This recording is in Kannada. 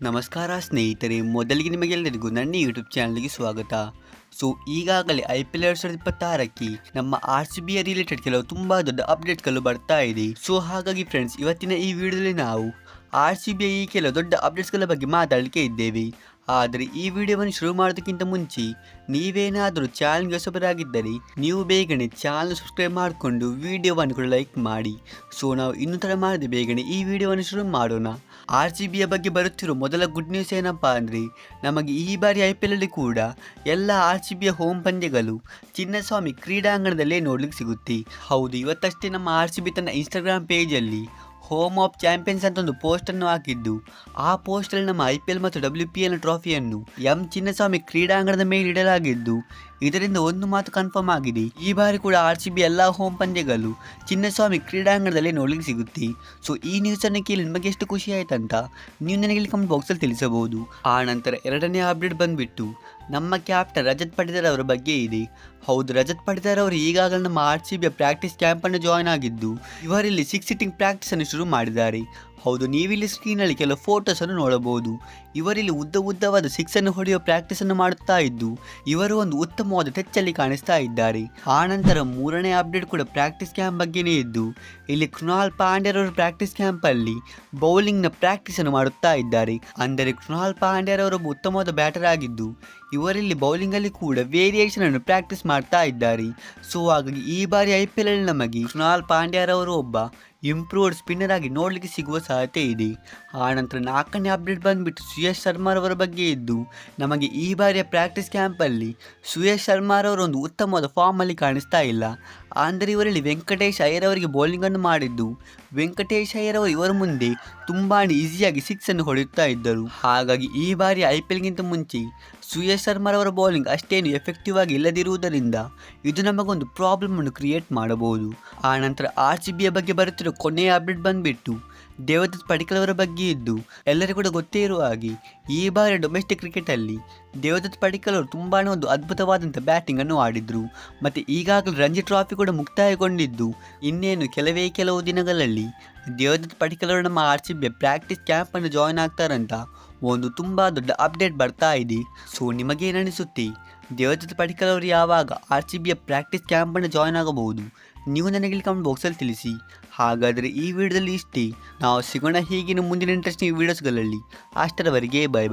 ನಮಸ್ಕಾರ ಸ್ನೇಹಿತರೆ, ಮೊದಲಿಗೆ ನಿಮಗೆಲ್ಲರಿಗೂ ನನ್ನ ಯೂಟ್ಯೂಬ್ ಚಾನಲ್ಗೆ ಸ್ವಾಗತ. ಈಗಾಗಲೇ IPL 2026ಕ್ಕೆ ನಮ್ಮ RCBಯ ರಿಲೇಟೆಡ್ ಕೆಲವು ತುಂಬ ದೊಡ್ಡ ಅಪ್ಡೇಟ್ಗಳು ಬರ್ತಾ ಇದೆ. ಹಾಗಾಗಿ ಫ್ರೆಂಡ್ಸ್, ಇವತ್ತಿನ ಈ ವಿಡಿಯೋದಲ್ಲಿ ನಾವು RCBಯ ಈ ಕೆಲವು ದೊಡ್ಡ ಅಪ್ಡೇಟ್ಸ್ಗಳ ಬಗ್ಗೆ ಮಾತಾಡಲಿಕ್ಕೆ ಇದ್ದೇವೆ. ಆದರೆ ಈ ವಿಡಿಯೋವನ್ನು ಶುರು ಮಾಡೋದಕ್ಕಿಂತ ಮುಂಚೆ ನೀವೇನಾದರೂ ಚಾನಲ್ಗೆ ಹೊಸಬರಾಗಿದ್ದರೆ ನೀವು ಬೇಗನೆ ಚಾನಲ್ ಸಬ್ಸ್ಕ್ರೈಬ್ ಮಾಡಿಕೊಂಡು ವಿಡಿಯೋವನ್ನು ಕೂಡ ಲೈಕ್ ಮಾಡಿ. ನಾವು ಇನ್ನೂ ತಡ ಮಾಡದೆ ಬೇಗನೆ ಈ ವಿಡಿಯೋವನ್ನು ಶುರು ಮಾಡೋಣ. RCBಯ ಬಗ್ಗೆ ಬರುತ್ತಿರೋ ಮೊದಲ ಗುಡ್ ನ್ಯೂಸ್ ಏನಪ್ಪ ಅಂದರೆ, ನಮಗೆ ಈ ಬಾರಿ IPL ಅಲ್ಲಿ ಕೂಡ ಎಲ್ಲ RCBಯ ಹೋಮ್ ಪಂದ್ಯಗಳು ಚಿನ್ನಸ್ವಾಮಿ ಕ್ರೀಡಾಂಗಣದಲ್ಲೇ ನೋಡ್ಲಿಕ್ಕೆ ಸಿಗುತ್ತೆ. ಹೌದು, ಇವತ್ತಷ್ಟೇ ನಮ್ಮ RCB ತನ್ನ ಇನ್ಸ್ಟಾಗ್ರಾಮ್ ಪೇಜಲ್ಲಿ ಹೋಮ್ ಆಫ್ ಚಾಂಪಿಯನ್ಸ್ ಅಂತ ಒಂದು ಪೋಸ್ಟನ್ನು ಹಾಕಿದ್ದು, ಆ ಪೋಸ್ಟಲ್ಲಿ ನಮ್ಮ IPL ಮತ್ತು WPL ಟ್ರೋಫಿಯನ್ನು ಚಿನ್ನಸ್ವಾಮಿ ಕ್ರೀಡಾಂಗಣದ ಮೇಲೆ ಇಡಲಾಗಿದ್ದು, ಇದರಿಂದ ಒಂದು ಮಾತು ಕನ್ಫರ್ಮ್ ಆಗಿದೆ, ಈ ಬಾರಿ ಕೂಡ RCB ಎಲ್ಲ ಹೋಮ್ ಪಂದ್ಯಗಳು ಚಿನ್ನಸ್ವಾಮಿ ಕ್ರೀಡಾಂಗಣದಲ್ಲೇ ನೋಡ್ಲಿಕ್ಕೆ ಸಿಗುತ್ತೆ. ಈ ನ್ಯೂಸನ್ನು ಕೇಳಿ ನಿಮಗೆ ಎಷ್ಟು ಖುಷಿ ಆಯ್ತಂತ ನೀವು ನನಗೆ ಇಲ್ಲಿ ಕಮೆಂಟ್ ಬಾಕ್ಸಲ್ಲಿ ತಿಳಿಸಬಹುದು. ಆ ನಂತರ ಎರಡನೇ ಅಪ್ಡೇಟ್ ಬಂದುಬಿಟ್ಟು ನಮ್ಮ ಕ್ಯಾಪ್ಟನ್ ರಜತ್ ಪಡಿದಾರ್ ಅವರ ಬಗ್ಗೆ ಇದೆ. ಹೌದು, ರಜತ್ ಪಡಿದಾರ್ ಅವರು ಈಗಾಗಲೇ ನಮ್ಮ RCBಯ ಪ್ರಾಕ್ಟೀಸ್ ಕ್ಯಾಂಪನ್ನು ಜಾಯ್ನ್ ಆಗಿದ್ದು, ಇವರಲ್ಲಿ 6 ಸಿಟ್ಟಿಂಗ್ ಪ್ರಾಕ್ಟೀಸನ್ನು ಶುರು ಮಾಡಿದ್ದಾರೆ. ಹೌದು, ನೀವಿಲ್ಲಿ ಸ್ಕ್ರೀನಲ್ಲಿ ಕೆಲವು ಫೋಟೋಸನ್ನು ನೋಡಬಹುದು. ಇವರಿಲ್ಲಿ ಉದ್ದವಾದ 6 ಅನ್ನು ಹೊಡೆಯುವ ಪ್ರಾಕ್ಟೀಸನ್ನು ಮಾಡುತ್ತಾ ಇದ್ದು, ಇವರು ಒಂದು ಉತ್ತಮವಾದ ಟಚ್ಚಲ್ಲಿ ಕಾಣಿಸ್ತಾ ಇದ್ದಾರೆ. ಆ ನಂತರ ಮೂರನೇ ಅಪ್ಡೇಟ್ ಕೂಡ ಪ್ರಾಕ್ಟೀಸ್ ಕ್ಯಾಂಪ್ ಬಗ್ಗೆನೇ ಇದ್ದು, ಇಲ್ಲಿ ಕೃಣಾಲ್ ಪಾಂಡ್ಯರವರು ಪ್ರಾಕ್ಟೀಸ್ ಕ್ಯಾಂಪಲ್ಲಿ ಬೌಲಿಂಗ್ನ ಪ್ರಾಕ್ಟೀಸನ್ನು ಮಾಡುತ್ತಾ ಇದ್ದಾರೆ. ಅಂದರೆ ಕೃಣಾಲ್ ಪಾಂಡ್ಯರವರು ಒಬ್ಬ ಉತ್ತಮವಾದ ಬ್ಯಾಟರ್ ಆಗಿದ್ದು, ಇವರಲ್ಲಿ ಬೌಲಿಂಗಲ್ಲಿ ಕೂಡ ವೇರಿಯೇಷನ್ ಅನ್ನು ಪ್ರಾಕ್ಟೀಸ್ ಮಾಡ್ತಾ ಇದ್ದಾರೆ. ಹಾಗಾಗಿ ಈ ಬಾರಿ IPL ಅಲ್ಲಿ ನಮಗೆ ಕೃಣಾಲ್ ಪಾಂಡ್ಯರವರು ಒಬ್ಬ ಇಂಪ್ರೂವ್ಡ್ ಸ್ಪಿನ್ನರ್ ಆಗಿ ನೋಡಲಿಕ್ಕೆ ಸಿಗುವ ಸಾಧ್ಯತೆ ಇದೆ. ಆ ನಂತರ ನಾಲ್ಕನೇ ಅಪ್ಡೇಟ್ ಬಂದುಬಿಟ್ಟು ಸುಯಶ್ ಶರ್ಮಾರವರ ಬಗ್ಗೆ ಇದ್ದು, ನಮಗೆ ಈ ಬಾರಿಯ ಪ್ರಾಕ್ಟೀಸ್ ಕ್ಯಾಂಪಲ್ಲಿ ಸುಯಶ್ ಶರ್ಮಾರವರು ಒಂದು ಉತ್ತಮವಾದ ಫಾರ್ಮಲ್ಲಿ ಕಾಣಿಸ್ತಾ ಇಲ್ಲ. ಅಂದರೆ ಇವರಲ್ಲಿ ವೆಂಕಟೇಶ್ ಅಯ್ಯರ್ ಅವರಿಗೆ ಬೌಲಿಂಗನ್ನು ಮಾಡಿದ್ದು, ವೆಂಕಟೇಶ್ ಅಯ್ಯರ್ ಅವರು ಇವರ ಮುಂದೆ ತುಂಬಾ ಈಸಿಯಾಗಿ 6 ಅನ್ನು ಹೊಡೆಯುತ್ತಾ ಇದ್ದರು. ಹಾಗಾಗಿ ಈ ಬಾರಿ IPLಗಿಂತ ಮುಂಚೆ ಸುಯಶ್ ಶರ್ಮಾರವರ ಬೌಲಿಂಗ್ ಅಷ್ಟೇನು ಎಫೆಕ್ಟಿವ್ ಆಗಿ ಇಲ್ಲದಿರುವುದರಿಂದ ಇದು ನಮಗೊಂದು ಪ್ರಾಬ್ಲಮ್ ಅನ್ನು ಕ್ರಿಯೇಟ್ ಮಾಡಬಹುದು. ಆ ನಂತರ RCBಯ ಬಗ್ಗೆ ಬರುತ್ತಿರೋ ಕೊನೆಯ ಅಪ್ಡೇಟ್ ಬಂದುಬಿಟ್ಟು ದೇವದತ್ ಪಡಿಕ್ಕಲ್ ಅವರ ಬಗ್ಗೆ ಇದ್ದು, ಎಲ್ಲರಿಗೂ ಕೂಡ ಗೊತ್ತೇ ಇರುವ ಹಾಗೆ ಈ ಬಾರಿ ಡೊಮೆಸ್ಟಿಕ್ ಕ್ರಿಕೆಟಲ್ಲಿ ದೇವದತ್ ಪಡಿಕ್ಕಲ್ ಅವರು ತುಂಬಾ ಒಂದು ಅದ್ಭುತವಾದಂಥ ಬ್ಯಾಟಿಂಗನ್ನು ಆಡಿದರು. ಮತ್ತು ಈಗಾಗಲೇ ರಂಜಿ ಟ್ರಾಫಿ ಕೂಡ ಮುಕ್ತಾಯಗೊಂಡಿದ್ದು, ಇನ್ನೇನು ಕೆಲವು ದಿನಗಳಲ್ಲಿ ದೇವದತ್ ಪಡಿಕ್ಕಲ್ ಅವರು ನಮ್ಮ RCBಯ ಪ್ರಾಕ್ಟೀಸ್ ಕ್ಯಾಂಪನ್ನು ಜಾಯ್ನ್ ಆಗ್ತಾರಂತ ಒಂದು ತುಂಬ ದೊಡ್ಡ ಅಪ್ಡೇಟ್ ಬರ್ತಾ ಇದೆ. ನಿಮಗೇನನಿಸುತ್ತೆ, ದೇವದತ್ ಪಡಿಕ್ಕಲ್ ಅವರು ಯಾವಾಗ RCBಯ ಪ್ರಾಕ್ಟೀಸ್ ಕ್ಯಾಂಪನ್ನು ಜಾಯ್ನ್ ಆಗಬಹುದು? ನೀವು ನನಗೆ ಇಲ್ಲಿ ಕಮೆಂಟ್ ಬಾಕ್ಸಲ್ಲಿ ತಿಳಿಸಿ. ಹಾಗಾದರೆ ಈ ವಿಡಿಯೋದಲ್ಲಿ ಇಷ್ಟೇ. ನಾವು ಸಿಗೋಣ ಹೀಗಿನ ಮುಂದಿನ ಇಂಟ್ರೆಸ್ಟಿಂಗ್ ವೀಡಿಯೋಸ್ಗಳಲ್ಲಿ. ಅಷ್ಟರವರೆಗೆ ಬೈ.